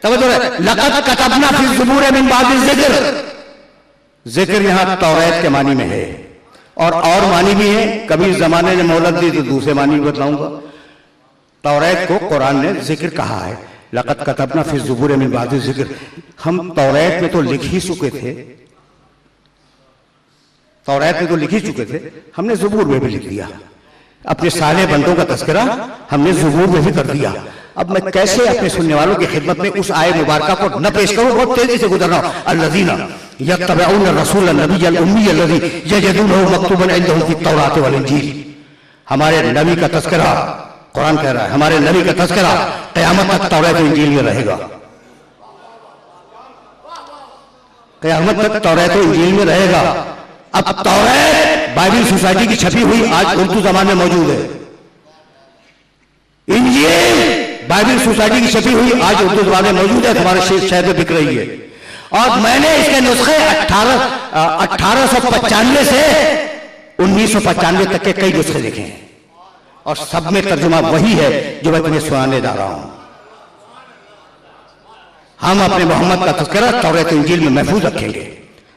तवज्जो है, लक़द कतबना फी ज़ुबूर मिन बादि ज़िक्र, जिक्र यहां तौरात के मानी में है और मानी भी है। कभी जमाने ने मोहलत दी तो दूसरे मानी भी बताऊंगा। तौरात को कुरान ने जिक्र कहा है, लक़द कतबना फी ज़ुबूर मिन बादि ज़िक्र। हम तौरात में तो लिख ही चुके थे, तौरात में तो लिख ही चुके थे, हमने ज़ुबूर में भी लिख दिया। अपने साले बंदों का तज़किरा हमने ज़ुबूर में भी कर दिया। अब मैं कैसे अपने सुनने वालों की खिदमत में उस आय मुबारका को न पेश करूं, बहुत तेजी से गुजर रहा हूं। अल्लज़ीना यत्तबिऊन रसूल नबी उम्मी अल्लज़ी यजिदूनहु मक्तूबन इंदहुम फित तौरात वल इंजील। हमारे नबी का तज़किरा, कुरान कह रहा है, हमारे नबी का तज़किरा क़यामत तक तौरात और इंजील में रहेगा। क़यामत तक तौरात और इंजील में रहेगा। अब तौरात बाइबल सोसाइटी की छपी हुई आज उर्दू ज़बान में मौजूद है, इंजील बाइबल सोसाइटी की छपी हुई आज उर्दू ज़बान में मौजूद है, हमारे शहर में बिक रही है। और मैंने इसके नुस्खे 1895 से 1995 तक के कई नुस्खे लिखे हैं और सब में तर्जुमा वही है जो मैं तुम्हें सुनाने जा रहा हूं। हम अपने मोहम्मद का तज़किरा तौरात इंजील में महफूज रखेंगे,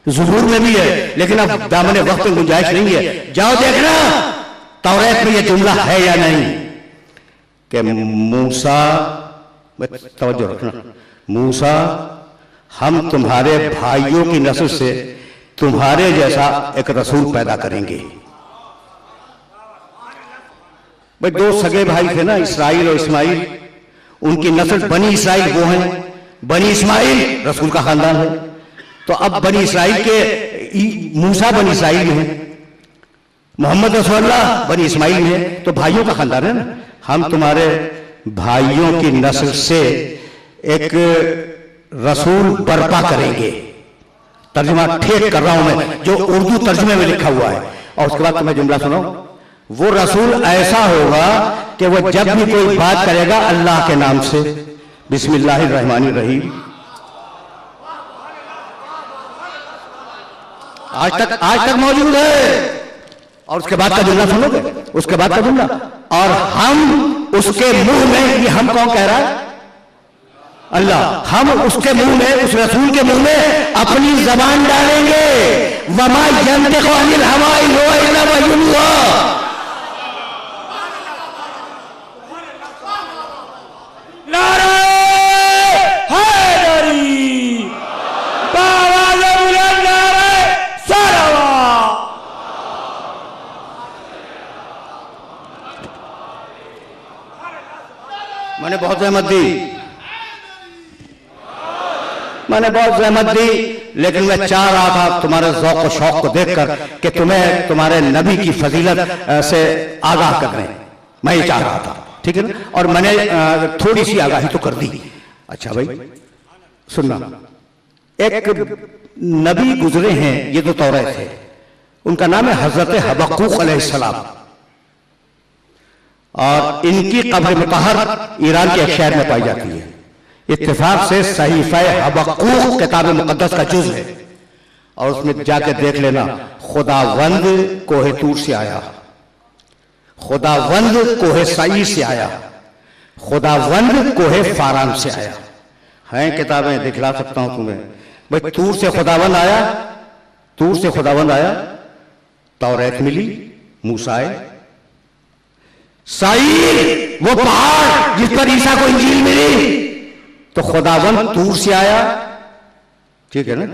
ज़ुबूर में भी है, लेकिन अब दामने वक्त में गुंजाइश नहीं है। जाओ देखना तौरात में यह जुमला है या नहीं कि मूसा, तवज्जो रखना, मूसा हम तुम्हारे भाइयों की नस्ल से तुम्हारे जैसा एक रसूल पैदा करेंगे। भाई दो सगे भाई थे ना, इसराइल और इस्माइल, उनकी नस्ल बनी इसराइल वो हैं, बनी इस्माइल रसूल का खानदान है। तो अब बनी इसराइल के मूसा बनी इसराइल में है, मोहम्मद रसूलुल्लाह बनी इस्माइल में है, तो भाइयों का खानदान है ना। हम तुम्हारे भाइयों की नस्ल से एक रसूल बर्पा करेंगे। तर्जुमा ठीक कर रहा हूं मैं, जो उर्दू तर्जुमे में लिखा हुआ है। और उसके बाद तुम्हें जुमला सुनो, वो रसूल ऐसा होगा कि वो जब भी कोई बात करेगा अल्लाह के नाम से, बिस्मिल्लाहिर्रहमानिर्रहीम। आज तक मौजूद है। और उसके बाद का जुमला सुनोगे, उसके बाद का जुमला, और हम उसके मुंह में, ये हम कौन कह रहा है? अल्लाह। हम उसके मुंह में, उस रसूल के मुंह में अपनी जबान डालेंगे। वमा यंतिकु अनिल हवा इन हुवा इल्ला वह्युन युहा। मैंने बहुत जहमत दी, मैंने बहुत जहमत दी, लेकिन मैं चाह रहा था तुम्हारे ज़ौक़ और शौक़ को देखकर कि तुम्हें तुम्हारे नबी की फजीलत से आगाह कर दें। मैं ये चाह रहा था, ठीक है ना। और मैंने थोड़ी सी आगाही तो कर दी। अच्छा भाई सुनना, एक नबी गुजरे हैं, ये तो तौरात है, उनका नाम है हजरत हबक्कूक अलैहिस्सलाम। और इनकी कब्र मुतहर ईरान के एक शहर में पाई जाती है। इत्तेफाक से सहीफा हबक्कूक किताब मुक़द्दस का जुज़ है, और उसमें जाके देख लेना, खुदावंद कोहे तूर से आया, खुदावंद कोहे सईर से आया, खुदावंद कोहे फारान से आया। हैं किताबें, दिखला सकता हूं तुम्हें। भाई तूर से खुदावंद आया, तूर से खुदावंद आया, तौरात मिली, मूसा आए। सईर वो पहाड़ जिस पर ईसा को इंजील मिली, तो खुदावंद तूर से आया, ठीक है ना।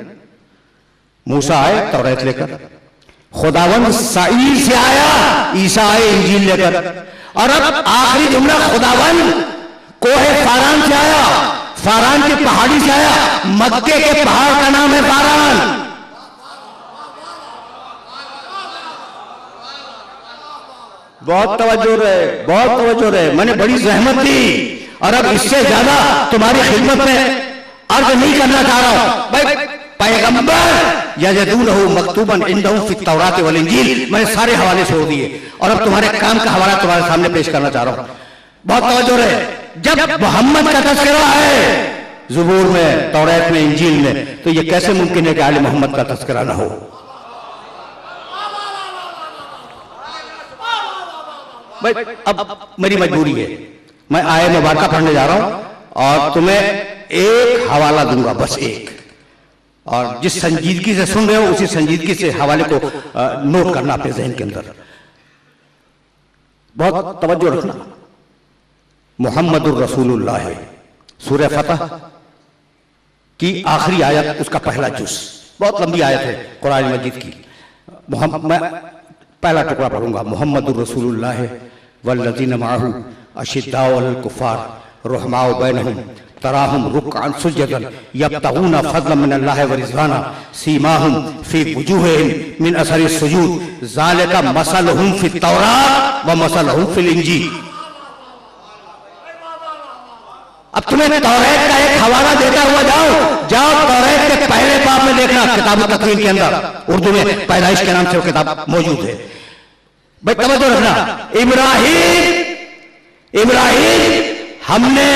मूसा आए तौरात लेकर, खुदावंद सईर से आया, ईसा आए इंजील लेकर। और अब आखिरी जुमला, खुदावंद कोहे फारान से आया, फारान के पहाड़ी से आया। मक्के के पहाड़ का नाम है फारान। बहुत तवज्जो रहे, बहुत तवज्जो रहे। मैंने बड़ी जहमत दी, और अब इससे ज्यादा तुम्हारी खिदमत में अर्ज नहीं करना चाह रहा हूं। भाई पैगंबर यजिदूनहु मक्तूबन इंदहुम फित तौरात वल इंजील, मैंने सारे हवाले छोड़ दिए, और अब तुम्हारे काम का हवाला तुम्हारे सामने पेश करना चाह रहा हूं। बहुत तवज्जो रहे। जब मोहम्मद का तज़किरा है ज़ुबूर में, तौरात में, इंजील में, तो यह कैसे मुमकिन है कि आले मोहम्मद का तज़किरा ना हो? भाई अब मेरी मजबूरी है, मैं आयत मुबारका पढ़ने जा रहा हूं, और तुम्हें एक हवाला दूंगा, बस एक, और जिस संजीदगी से सुन रहे हो उसी संजीदगी से हवाले को नोट करना अपने जहन के अंदर। बहुत तवज्जो रखना। मुहम्मदुर रसूलुल्लाह है, सूरह फतह की आखिरी आयत, उसका पहला जुज़, बहुत लंबी आयत है कुरान मजीद की। मैं पहला टुकड़ा पढ़ूंगा। मुहम्मदुर रसूलुल्लाह वल्लज़ीना माअहू अशिद्दाउ अलल कुफ़ार रुहमाउ बैनहुम तराहुम रुक्अन सुज्जदन यब्तगूना फज़लन मिनल्लाहि व रिज़वाना सीमाहुम फी वुजूहिहिम मिन असरि सुजूद ज़ालिका मसलुहुम फित तौरात व मसलुहुम फिल इंजील। अब तुम्हें तौरात का एक हवाला देता हुआ जाओ तौरात के पहले बाब में देखना, किताब तकवीन के अंदर उर्दू में पैदाइश के नाम से वो किताब मौजूद है। भाई तवज्जो रखना। इब्राहिम हमने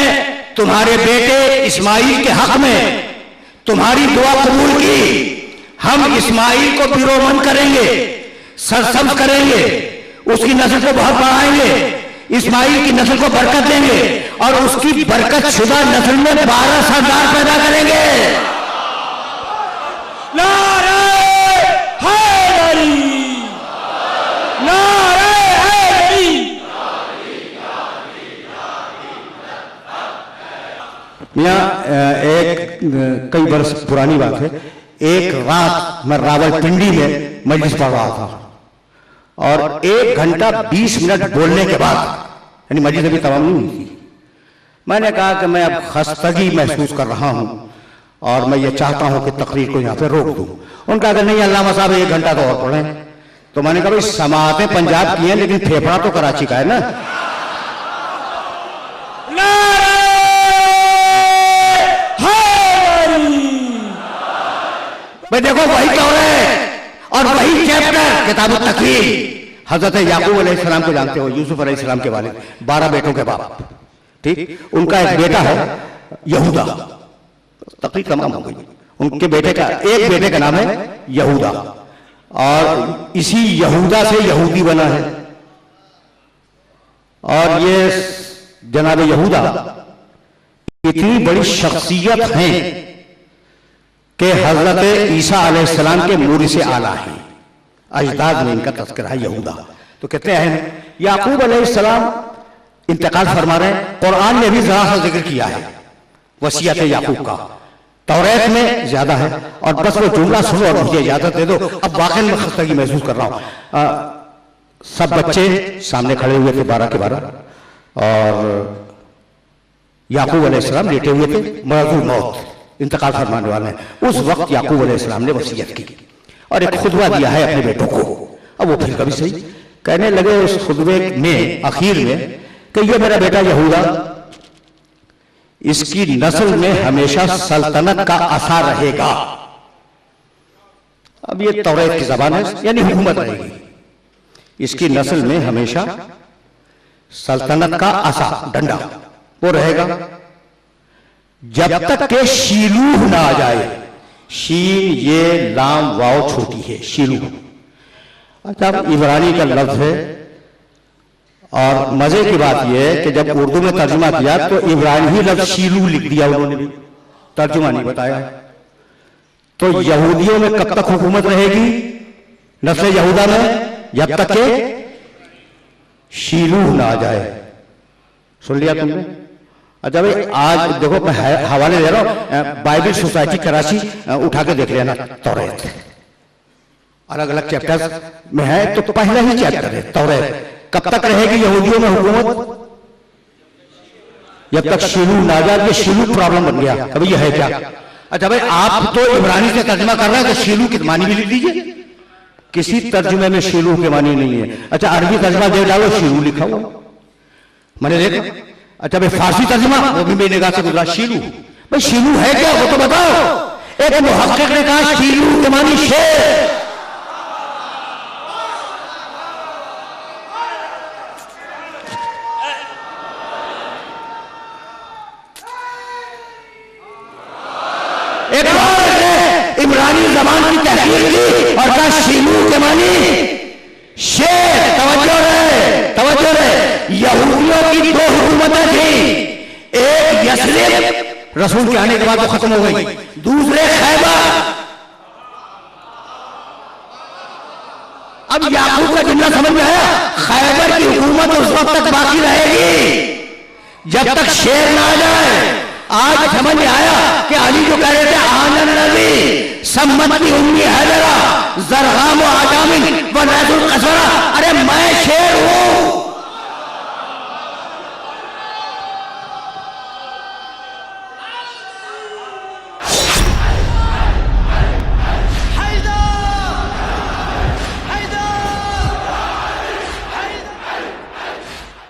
तुम्हारे बेटे इस्माइल के हक में तुम्हारी दुआ कबूल की। हम इस्माइल को पिरोमन करेंगे, सरसब्ज करेंगे, उसकी नस्ल को बहुत बढ़ाएंगे, इस्माइल की नस्ल को बरकत देंगे और उसकी बरकत शुदा नस्ल में 12 सरदार पैदा करेंगे। नारे हैदरी, नारे हैदरी। एक कई बरस पुरानी बात है। एक रात मैं रावलपिंडी में मजलिस पढ़ रहा था और 1 घंटा 20 मिनट बोलने के बाद, यानी मजलिस अभी तमाम नहीं हुई थी, मैंने कहा कि मैं अब खस्तगी महसूस कर रहा हूं और मैं ये चाहता हूं कि तकरीर को यहां पे रोक दूं। उनका अगर नहीं अल्लामा साहब 1 घंटा तो और पढ़ें। तो मैंने कहा भाई समातें पंजाब की हैं लेकिन फेफड़ा तो कराची का है ना। भाई देखो वही तौरात और वही चैप्टर किताब तकवीन। हजरत याकूब अलैहिस्सलाम को जानते हो, यूसुफ अलैहिस्सलाम के वालिद, 12 बेटों के बाप, ठीक। उनका एक बेटा है यहूदा, तकरीर तमाम हो गई। उनके बेटे का एक बेटे का नाम है यहूदा और इसी यहूदा से यहूदी बना है। और ये जनाब यहूदा इतनी बड़ी शख्सियत हैं कि हजरत ईसा अलैहिस्सलाम के मूरी से आला है, अजदाद में इनका तज़किरा है यहूदा। तो कहते हैं याकूब अलैहिस्सलाम इंतकाल फरमा रहे हैं। कुरान ने भी जरा सा जिक्र किया है वसीयत याकूब का, तौरात में ज्यादा है। और बस वो जुमला सुनो और मुझे इजाजत दे दो। अब वाकई में खस्तगी महसूस कर रहा हूं। सब बच्चे सामने खड़े हुए थे 12 के 12 और याकूब अलैहिस्सलाम लेटे हुए थे, मरज़ुल मौत, इंतकाल फरमाने वाले हैं। उस वक्त याकूब अलैहिस्सलाम ने वसीयत की और एक खुतबा दिया है अपने बेटों को। अब वो फिर कभी सही कहने लगे उस खुतबे में आखिर में कि ये मेरा बेटा यहूदा, इसकी नस्ल में हमेशा सल्तनत का असर रहेगा। अब ये तौरात की जबान है, यानी हुकूमत रहेगी। इसकी नस्ल में हमेशा सल्तनत का असर, डंडा वो रहेगा जब तक के शीलूह ना आ जाए। शीन ये लाम वाव छोटी है, शीलूह। अच्छा, इब्रानी का लफ्ज है और मजे की बात यह है कि जब उर्दू में तर्जुमा किया तो इब्रानी ही लफ्ज शीलू लिख दिया उन्होंने, भी तर्जुमा नहीं बताया। तो यहूदियों में कब तक हुकूमत रहेगी नस्ल यहूदा में? जब तक के शीलू ना आ जाए। सुन लिया तुमने? अच्छा भाई, आज देखो मैं हवाले दे रहा हूं, बाइबल सोसाइटी कराची उठा के देख लेना। तौरात अलग अलग चैप्टर्स में है, तो पहला ही चैप्टर है तौरात। कब तक रहेगी यहूदियों में हुकूमत? जब तक शीलू ना जाए। ये शीलू प्रॉब्लम बन गया। अभी ये है क्या? अच्छा भाई, आप तो इब्रानी से तर्जुमा कर रहे हैं तो शीलू की मानी भी लिख दीजिए। किसी तर्जुमे में शीलू के मानी नहीं है। अच्छा, अरबी तर्जुमा दे डालो, शीलू लिखा हुआ मैंने देखा। अच्छा भाई, फारसी तर्जुमा वो भी मेरी निगाह से गुजरा, शीलू। भाई शीलू है क्या वो तो बताओ। एक मुहक्किक ने कहा शीलू के मानी शेर। एक इब्रानी जबान की तहकीक की और कहा शीलू के मानी शेर। तवज्जो रहे। यहूदियों की 2 हुकूमतें थी, एक यस्रिब रसूल के आने के बाद वो खत्म हो गई। दूसरे खैबर, अब याकूब का जुमला समझ में आया? खैबर की हुकूमत उस वक्त तक बाकी रहेगी जब तक शेर ना आ जाए। आज समझ में आया कि अली जो कह रहे थे आनन नबी सम्मति उम्मी हैदरा जरगाम आजामिन व नज़ुल कसरा, अरे मैं शेर हूं